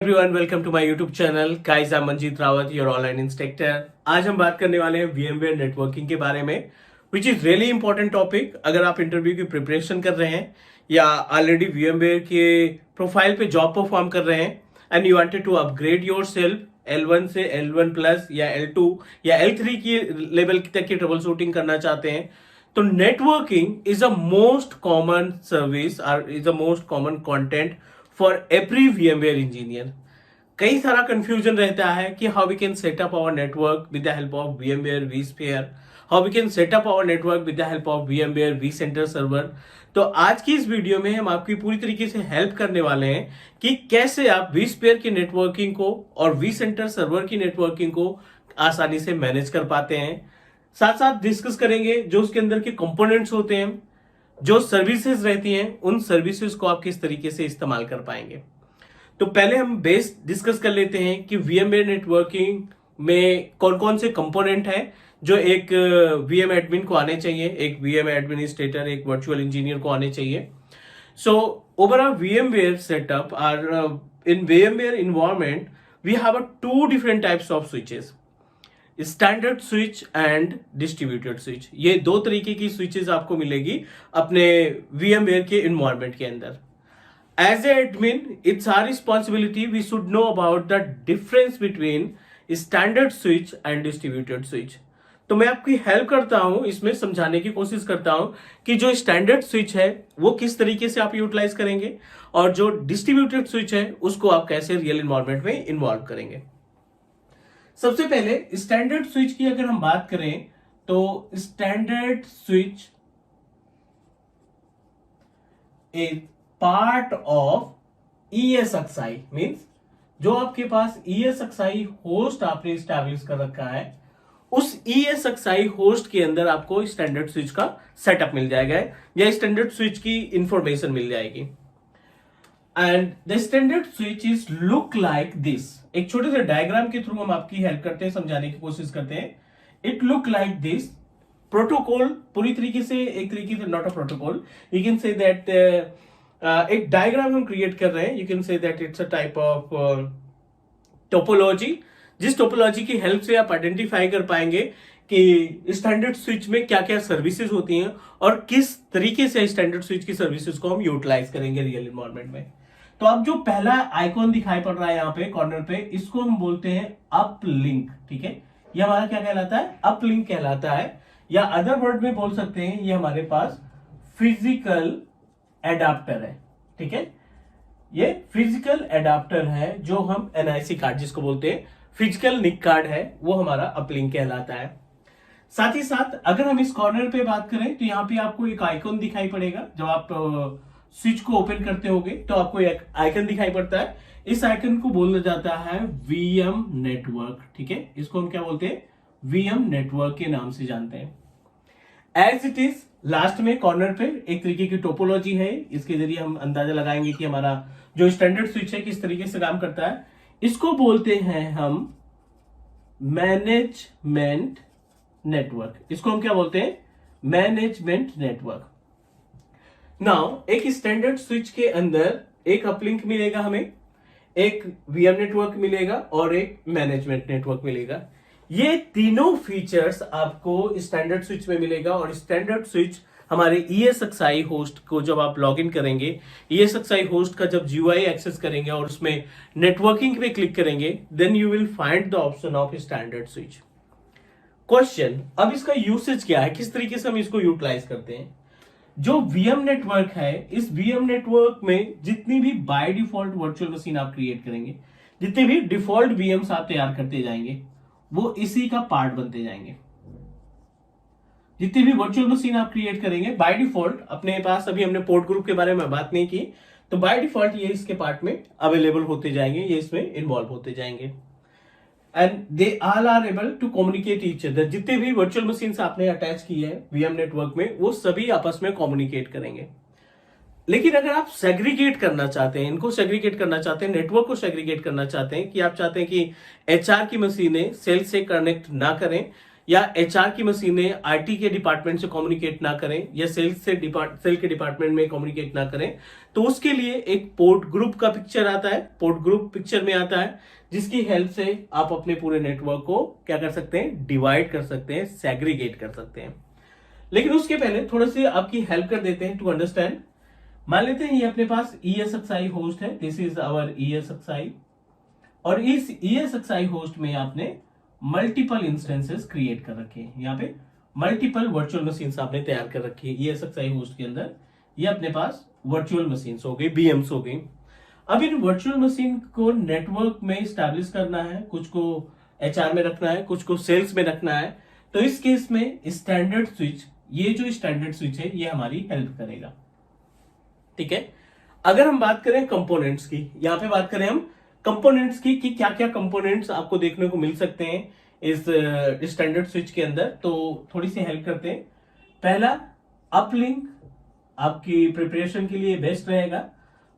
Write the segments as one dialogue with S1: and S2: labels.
S1: Everyone, welcome to my YouTube channel. Guys, I am Manjeet Rawat, your online instructor. आज हम बात करने वाले हैं VMware नेटवर्किंग के बारे में, which is really important topic. अगर आप इंटरव्यू की प्रिपरेशन कर रहे हैं या ऑलरेडी VMware के प्रोफाइल पे जॉब परफॉर्म कर रहे हैं and you wanted to upgrade yourself L1 से L1 प्लस या L2 या L3 की लेवल तक की ट्रबल शूटिंग करना चाहते हैं, तो networking is a most common service और is a most common content for every VMware engineer. कई सारा कंफ्यूजन रहता है कि how we can set up our network with the help of VMware vSphere, how we can set up our network with the help of VMware vCenter server. तो आज की इस video में हम आपकी पूरी तरीके से हेल्प करने वाले हैं कि कैसे आप vSphere की नेटवर्किंग को और vCenter सर्वर की नेटवर्किंग को आसानी से मैनेज कर पाते हैं। साथ साथ डिस्कस करेंगे जो उसके अंदर के कंपोनेंट्स होते हैं, जो सर्विसेज रहती हैं, उन सर्विसेज को आप किस तरीके से इस्तेमाल कर पाएंगे। तो पहले हम बेस डिस्कस कर लेते हैं कि VMware नेटवर्किंग में कौन कौन से कंपोनेंट हैं जो एक VM एडमिन को आने चाहिए, एक VM एडमिनिस्ट्रेटर, एक वर्चुअल इंजीनियर को आने चाहिए। So overall VMware setup or in VMware environment we have two different types of switches, standard switch and distributed switch. ये दो तरीके की स्विचेस आपको मिलेगी अपने VMware के इन्वायरमेंट के अंदर। As a admin, it's our responsibility, we should know about the difference between standard switch and distributed switch. तो मैं आपकी हेल्प करता हूं, इसमें समझाने की कोशिश करता हूं कि जो स्टैंडर्ड स्विच है वो किस तरीके से आप यूटिलाइज करेंगे और जो डिस्ट्रीब्यूटेड स्विच है उसको आप कैसे रियल इन्वायरमेंट में इन्वॉल्व करेंगे। सबसे पहले स्टैंडर्ड स्विच की अगर हम बात करें तो standard switch is part of ESXi, means जो आपके पास ESXi होस्ट आपने स्टैब्लिश कर रखा है, उस ESXi होस्ट के अंदर आपको स्टैंडर्ड स्विच का सेटअप मिल जाएगा या स्टैंडर्ड स्विच की इंफॉर्मेशन मिल जाएगी। And the standard switch is look like this. एक छोटे से डायग्राम के थ्रू हम आपकी हेल्प करते हैं, समझाने की कोशिश करते हैं। It look like this. Protocol पूरी तरीके से, एक तरीके से not a protocol, you can say that एक डायग्राम हम क्रिएट कर रहे हैं। You can say that it's a type of topology, जिस टोपोलॉजी की हेल्प से आप आइडेंटिफाई कर पाएंगे कि स्टैंडर्ड स्विच में क्या क्या सर्विसेज होती हैं और किस तरीके से स्टैंडर्ड स्विच की सर्विसेज को हम यूटिलाइज करेंगे रियल इन्वायरमेंट में। तो अब जो पहला आइकॉन दिखाई पड़ रहा है यहाँ पे कॉर्नर पे, इसको हम बोलते हैं अप लिंक। ठीक है, ये हमारा क्या कहलाता है? अप लिंक कहलाता है, या अदर वर्ड में बोल सकते हैं ये हमारे पास फिजिकल एडाप्टर है। ठीक है, ये फिजिकल एडाप्टर है जो हम NIC कार्ड जिसको बोलते हैं, फिजिकल निक कार्ड है, वो हमारा अपलिंक कहलाता है। साथ ही साथ अगर हम इस कॉर्नर पे बात करें तो यहाँ पे आपको एक आइकॉन दिखाई पड़ेगा। जब आप स्विच को ओपन करते होगे तो आपको एक आइकन दिखाई पड़ता है। इस आइकन को बोला जाता है VM नेटवर्क। ठीक है, इसको हम क्या बोलते हैं? VM नेटवर्क के नाम से जानते हैं। एज इट इज लास्ट में कॉर्नर पे एक तरीके की टोपोलॉजी है, इसके जरिए हम अंदाजा लगाएंगे कि हमारा जो स्टैंडर्ड स्विच है किस तरीके से काम करता है। इसको बोलते हैं हम मैनेजमेंट नेटवर्क। इसको हम क्या बोलते हैं? Management network. नाउ एक स्टैंडर्ड स्विच के अंदर एक अपलिंक मिलेगा हमें, एक VM नेटवर्क मिलेगा और एक मैनेजमेंट नेटवर्क मिलेगा। ये तीनों फीचर्स आपको स्टैंडर्ड स्विच में मिलेगा और स्टैंडर्ड स्विच हमारे ESXi होस्ट को जब आप लॉग इन करेंगे, ESXi होस्ट का जब GUI एक्सेस करेंगे और उसमें नेटवर्किंग पे क्लिक करेंगे, then you will find the option of standard switch. Question, अब इसका यूसेज क्या है, किस तरीके से हम इसको यूटिलाइज करते हैं? जो VM नेटवर्क है, इस VM नेटवर्क में जितनी भी बाय डिफॉल्ट वर्चुअल मशीन आप क्रिएट करेंगे, जितने भी डिफॉल्ट VMs आप तैयार करते जाएंगे, वो इसी का पार्ट बनते जाएंगे। जितनी भी वर्चुअल मशीन आप क्रिएट करेंगे बाय डिफॉल्ट, अपने पास अभी हमने पोर्ट ग्रुप के बारे में बात नहीं की, तो बाय डिफॉल्ट ये इसके पार्ट में अवेलेबल होते जाएंगे, ये इसमें इन्वॉल्व होते जाएंगे and they all are able to communicate each other. जितने भी वर्चुअल मशीन आपने अटैच की है VM नेटवर्क में, वो सभी आपस में कम्युनिकेट करेंगे। लेकिन अगर आप सेग्रीगेट करना चाहते हैं, इनको सेग्रीगेट करना चाहते हैं, नेटवर्क को सेग्रीगेट करना चाहते हैं, कि आप चाहते हैं कि HR की मशीनें सेल से कनेक्ट ना करें या एचआर की मशीनें आईटी के डिपार्टमेंट से कम्युनिकेट ना करें या सेल के डिपार्टमेंट में कम्युनिकेट ना करें, तो उसके लिए एक पोर्ट ग्रुप का पिक्चर आता है, पोर्ट ग्रुप पिक्चर में आता है, जिसकी हेल्प से आप अपने पूरे नेटवर्क को क्या कर सकते हैं, डिवाइड कर सकते हैं, सेग्रीगेट कर सकते हैं। लेकिन उसके पहले थोड़ा सी आपकी हेल्प कर देते हैं टू अंडरस्टैंड। मान लेते हैं ये अपने पास ESXi होस्ट है, दिस इज आवर ESXi, और इस ESXi होस्ट में आपने मल्टीपल इंस्टेंसेस क्रिएट कर रखे हैं। यहाँ पे मल्टीपल वर्चुअल मशीन्स आपने तैयार कर रखी है ESXi होस्ट के अंदर। ये अपने पास वर्चुअल मशीन्स हो गई, BMs हो गई। अब इन वर्चुअल मशीन को नेटवर्क में स्टैब्लिश करना है, कुछ को HR में रखना है, कुछ को सेल्स में रखना है। तो इस केस में स्टैंडर्ड स्विच, ये जो स्टैंडर्ड स्विच है ये हमारी हेल्प करेगा। ठीक है, अगर हम बात करें कंपोनेंट्स की, यहां पे बात करें हम कंपोनेंट्स की कि क्या क्या कंपोनेंट्स आपको देखने को मिल सकते हैं इस स्टैंडर्ड स्विच के अंदर, तो थोड़ी सी हेल्प करते हैं। पहला, अपलिंक आपकी प्रिपरेशन के लिए बेस्ट रहेगा।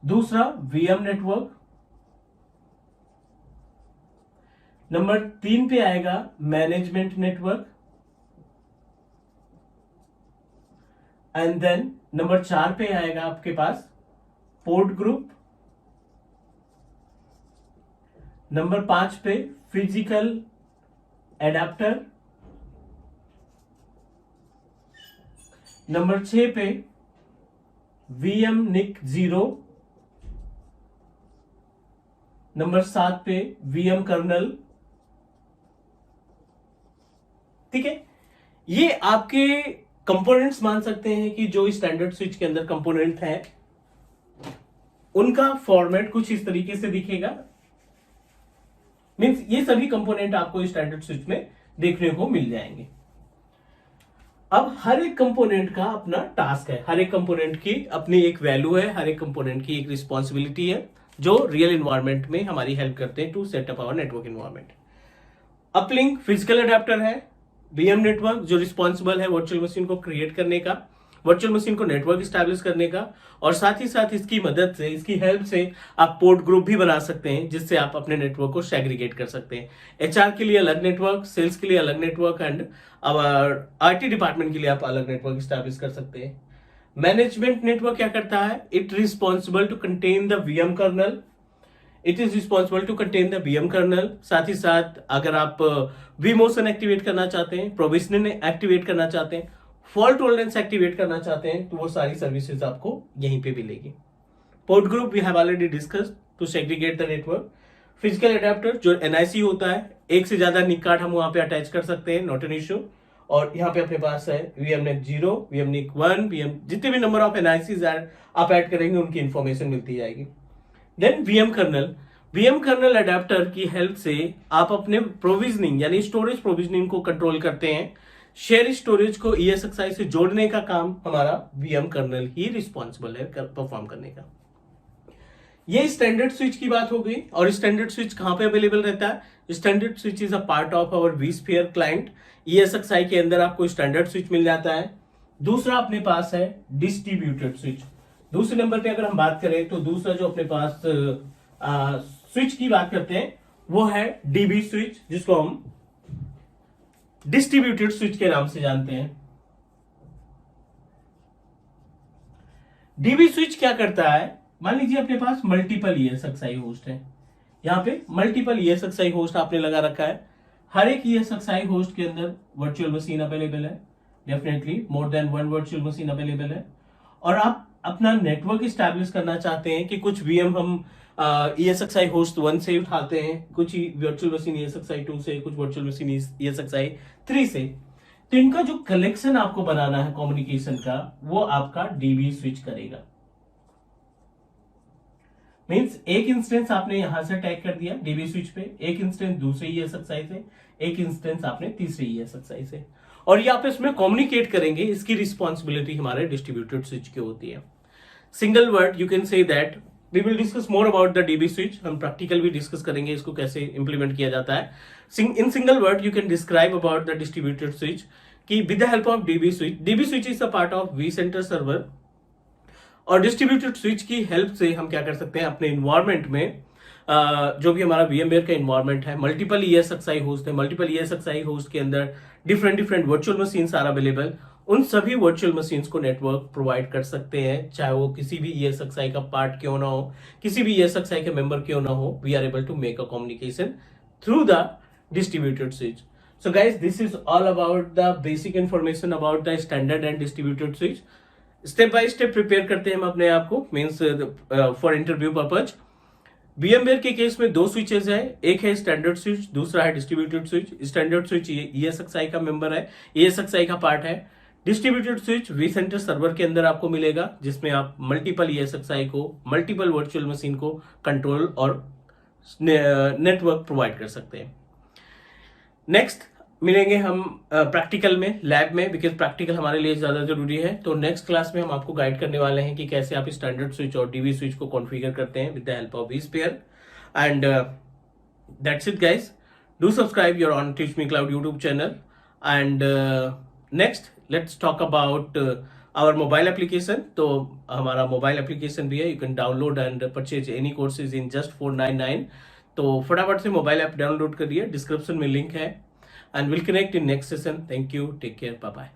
S1: दूसरा, VM नेटवर्क। नंबर 3 पे आएगा management network, and then number 4 पे आएगा आपके पास पोर्ट ग्रुप। नंबर 5 पे फिजिकल एडाप्टर। नंबर 6 पे VM NIC 0। नंबर 7 पे VM कर्नल। ठीक है, ये आपके कंपोनेंट्स मान सकते हैं कि जो स्टैंडर्ड स्विच के अंदर कंपोनेंट है उनका फॉर्मेट कुछ इस तरीके से दिखेगा। मींस ये सभी कंपोनेंट आपको स्टैंडर्ड स्विच में देखने को मिल जाएंगे। अब हर एक कंपोनेंट का अपना टास्क है, हर एक कंपोनेंट की अपनी एक वैल्यू है, हर एक कंपोनेंट की एक रिस्पॉन्सिबिलिटी है जो रियल इन्वायरमेंट में हमारी हेल्प करते हैं to set up our network environment. Uplink physical adapter है, VM नेटवर्क जो रिस्पॉन्सिबल है वर्चुअल मशीन को क्रिएट करने का, वर्चुअल मशीन को नेटवर्क स्टैब्लिश करने का, और साथ ही साथ इसकी मदद से, इसकी हेल्प से आप पोर्ट ग्रुप भी बना सकते हैं जिससे आप अपने नेटवर्क को सेग्रीगेट कर सकते हैं। HR के लिए अलग नेटवर्क, सेल्स के लिए अलग नेटवर्क, एंड IT डिपार्टमेंट के लिए आप अलग नेटवर्क स्टैब्लिश कर सकते हैं। मैनेजमेंट नेटवर्क क्या करता है, it responsible to contain the VM kernel, it is responsible to contain the VM kernel. साथ ही साथ अगर आप vMotion एक्टिवेट करना चाहते हैं, प्रोविजनिंग एक्टिवेट करना चाहते हैं, फॉल्ट टॉलरेंस एक्टिवेट करना चाहते हैं, तो वो सारी सर्विसेज आपको यहीं पे मिलेगी। Port group we have already discussed to segregate the network. Physical adapter जो NIC होता है, एक से ज्यादा निक कार्ड हम वहां पे अटैच कर सकते हैं, नॉट एन इश्यू। और यहाँ पे अपने पास है VM NIC 0, VM NIC 1, जितने भी नंबर ऑफ NICs आप ऐड करेंगे उनकी इंफॉर्मेशन मिलती जाएगी। देन VM कर्नल अडेप्टर की हेल्प से आप अपने प्रोविजनिंग यानी स्टोरेज प्रोविजनिंग को कंट्रोल करते हैं। शेयर स्टोरेज को ESXi से जोड़ने का काम हमारा VM कर्नल ही रिस्पॉन्सिबल है परफॉर्म करने का। ये स्टैंडर्ड स्विच की बात हो गई। और स्टैंडर्ड स्विच कहां पे अवेलेबल रहता है, standard switch is a part of our vSphere client. ESXi के अंदर आपको स्टैंडर्ड स्विच मिल जाता है। दूसरा अपने पास है डिस्ट्रीब्यूटेड स्विच। दूसरे नंबर पे अगर हम बात करें तो दूसरा जो अपने पास स्विच की बात करते हैं वो है DB स्विच, जिसको हम डिस्ट्रीब्यूटेड स्विच के नाम से जानते हैं। DB स्विच क्या करता है, मान लीजिए अपने पास मल्टीपल ESXi होस्ट है, यहां पे मल्टीपल ESXi होस्ट आपने लगा रखा है। हर एक ESXi होस्ट के अंदर वर्चुअल मशीन अवेलेबल है, definitely more than one virtual machine available है। और आप अपना नेटवर्क स्टैब्लिश करना चाहते हैं कि कुछ VM हम ESXi होस्ट 1 से उठाते हैं, कुछ वर्चुअल मशीन ESXi 2 से, कुछ वर्चुअल मशीन ESXi 3 से, तो इनका जो कलेक्शन आपको बनाना है कम्युनिकेशन का, वो आपका DB स्विच करेगा। मींस एक इंस्टेंस आपने यहां से टैग कर दिया DB स्विच पे, एक इंस्टेंस दूसरे ESXi से, एक इंस्टेंस आपने तीसरे ESXi से, और ये आपस में कम्युनिकेट करेंगे। इसकी रिस्पॉन्सिबिलिटी हमारे डिस्ट्रीब्यूटेड स्विच की होती है। Single word you can say that we will discuss more about the DB switch. हम प्रैक्टिकल भी डिस्कस करेंगे इसको कैसे इंप्लीमेंट किया जाता है। In single word you can describe about the distributed switch कि with the help of DB switch is a part of vCenter server. और डिस्ट्रीब्यूटेड स्विच की हेल्प से हम क्या कर सकते हैं, अपने इन्वायरमेंट में जो भी हमारा VMware का इन्वायरमेंट है, मल्टीपल ESXi होस्ट है, मल्टीपल ESXi होस्ट के अंदर different virtual machines are available. उन सभी वर्चुअल मशीन्स को नेटवर्क प्रोवाइड कर सकते हैं, चाहे वो किसी भी ESXi का पार्ट क्यों ना हो, किसी भी ESXi के मेंबर क्यों ना हो। We are able to make a communication through the distributed switch. So guys, this is all about the basic information about the standard and distributed switch. Step by step prepare करते हैं हम अपने आप को, means for interview purpose. VMware के case में दो switches हैं, एक है स्टैंडर्ड स्विच, दूसरा है distributed switch. Standard switch ESXi का मेंबर है, ESXi का पार्ट है। डिस्ट्रीब्यूटेड स्विच vCenter सर्वर के अंदर आपको मिलेगा, जिसमें आप मल्टीपल ESXi को, मल्टीपल वर्चुअल मशीन को कंट्रोल और नेटवर्क प्रोवाइड कर सकते हैं। नेक्स्ट मिलेंगे हम प्रैक्टिकल में, लैब में, बिकॉज प्रैक्टिकल हमारे लिए ज्यादा जरूरी है। तो नेक्स्ट क्लास में हम आपको गाइड करने वाले हैं कि कैसे आप स्टैंडर्ड स्विच और DV स्विच को कॉन्फ़िगर करते हैं with the help of vSphere। And that's it guys, do subscribe your own Teach Me Cloud YouTube channel. And next let's talk about our mobile application. तो हमारा mobile application भी है, you can download and purchase any courses in just 499। तो फटाफट से mobile app download करिए, description में link है। And will connect in next session. Thank you, take care, bye bye.